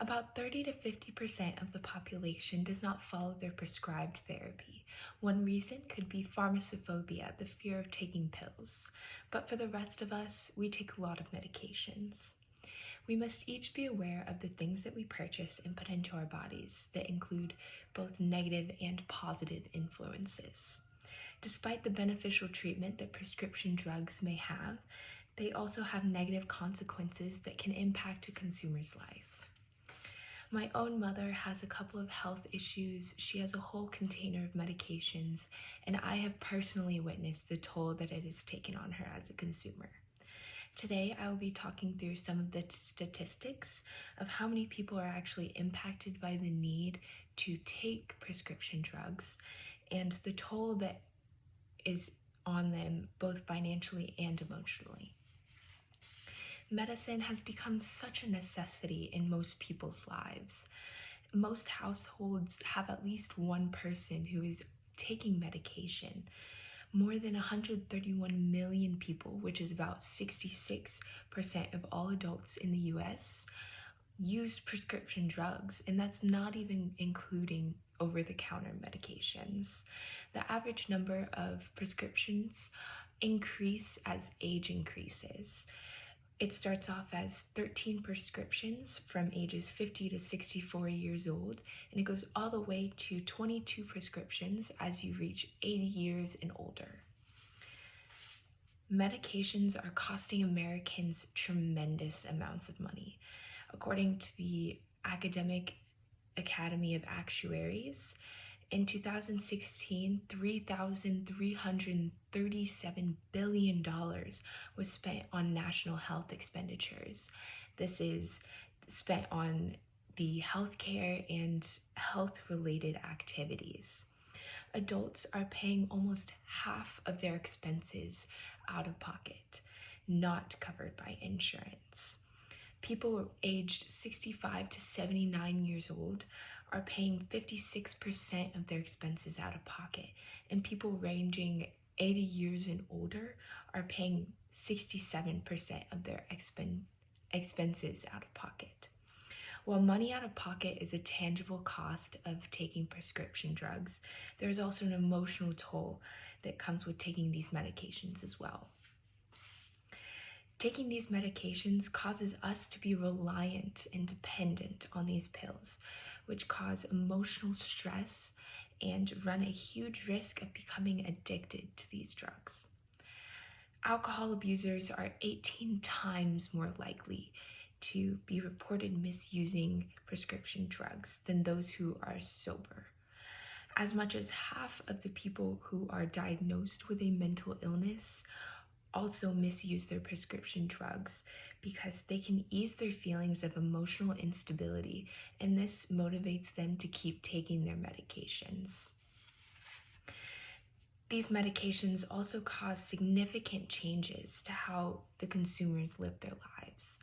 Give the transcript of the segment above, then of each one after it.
About 30 to 50% of the population does not follow their prescribed therapy. One reason could be pharmacophobia, the fear of taking pills. But for the rest of us, we take a lot of medications. We must each be aware of the things that we purchase and put into our bodies that include both negative and positive influences. Despite the beneficial treatment that prescription drugs may have, they also have negative consequences that can impact a consumer's life. My own mother has a couple of health issues. She has a whole container of medications, and I have personally witnessed the toll that it has taken on her as a consumer. Today, I will be talking through some of the statistics of how many people are actually impacted by the need to take prescription drugs and the toll that is on them both financially and emotionally. Medicine has become such a necessity in most people's lives. Most households have at least one person who is taking medication. More than 131 million people, which is about 66% of all adults in the US, use prescription drugs, and that's not even including over-the-counter medications. The average number of prescriptions increase as age increases. It starts off as 13 prescriptions from ages 50 to 64 years old, and it goes all the way to 22 prescriptions as you reach 80 years and older. Medications are costing Americans tremendous amounts of money. According to the Academic Academy of Actuaries, in 2016, $3,337 billion was spent on national health expenditures. This is spent on the healthcare and health-related activities. Adults are paying almost half of their expenses out of pocket, not covered by insurance. People aged 65 to 79 years old are paying 56% of their expenses out of pocket, and people ranging 80 years and older are paying 67% of their expenses out of pocket. While money out of pocket is a tangible cost of taking prescription drugs, there's also an emotional toll that comes with taking these medications as well. Taking these medications causes us to be reliant and dependent on these pills, which cause emotional stress and run a huge risk of becoming addicted to these drugs. Alcohol abusers are 18 times more likely to be reported misusing prescription drugs than those who are sober. As much as half of the people who are diagnosed with a mental illness also misuse their prescription drugs because they can ease their feelings of emotional instability, and this motivates them to keep taking their medications. These medications also cause significant changes to how the consumers live their lives.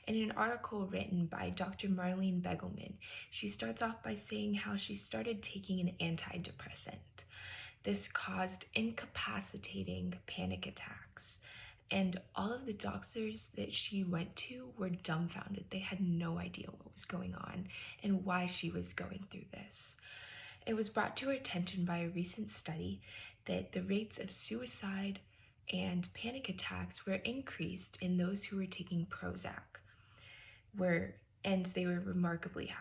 In an article written by Dr. Marlene Begelman, she starts off by saying how she started taking an antidepressant. This caused incapacitating panic attacks, and all of the doctors that she went to were dumbfounded. They had no idea what was going on and why she was going through this. It was brought to her attention by a recent study that the rates of suicide and panic attacks were increased in those who were taking Prozac, and they were remarkably high.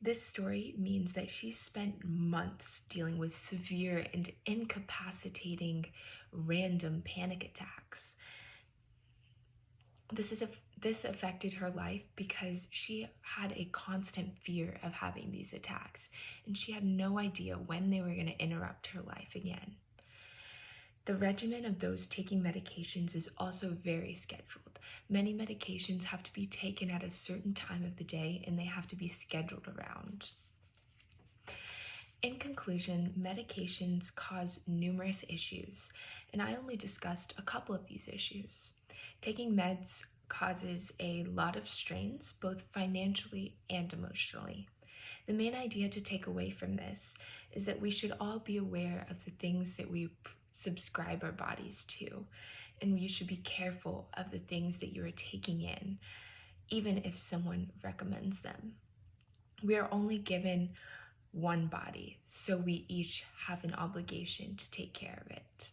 This story means that she spent months dealing with severe and incapacitating random panic attacks. This affected her life because she had a constant fear of having these attacks, and she had no idea when they were going to interrupt her life again. The regimen of those taking medications is also very scheduled. Many medications have to be taken at a certain time of the day, and they have to be scheduled around. In conclusion, medications cause numerous issues, and I only discussed a couple of these issues. Taking meds causes a lot of strains, both financially and emotionally. The main idea to take away from this is that we should all be aware of the things that we subscribe our bodies to, and you should be careful of the things that you are taking in. even if someone recommends them. We are only given one body, so we each have an obligation to take care of it.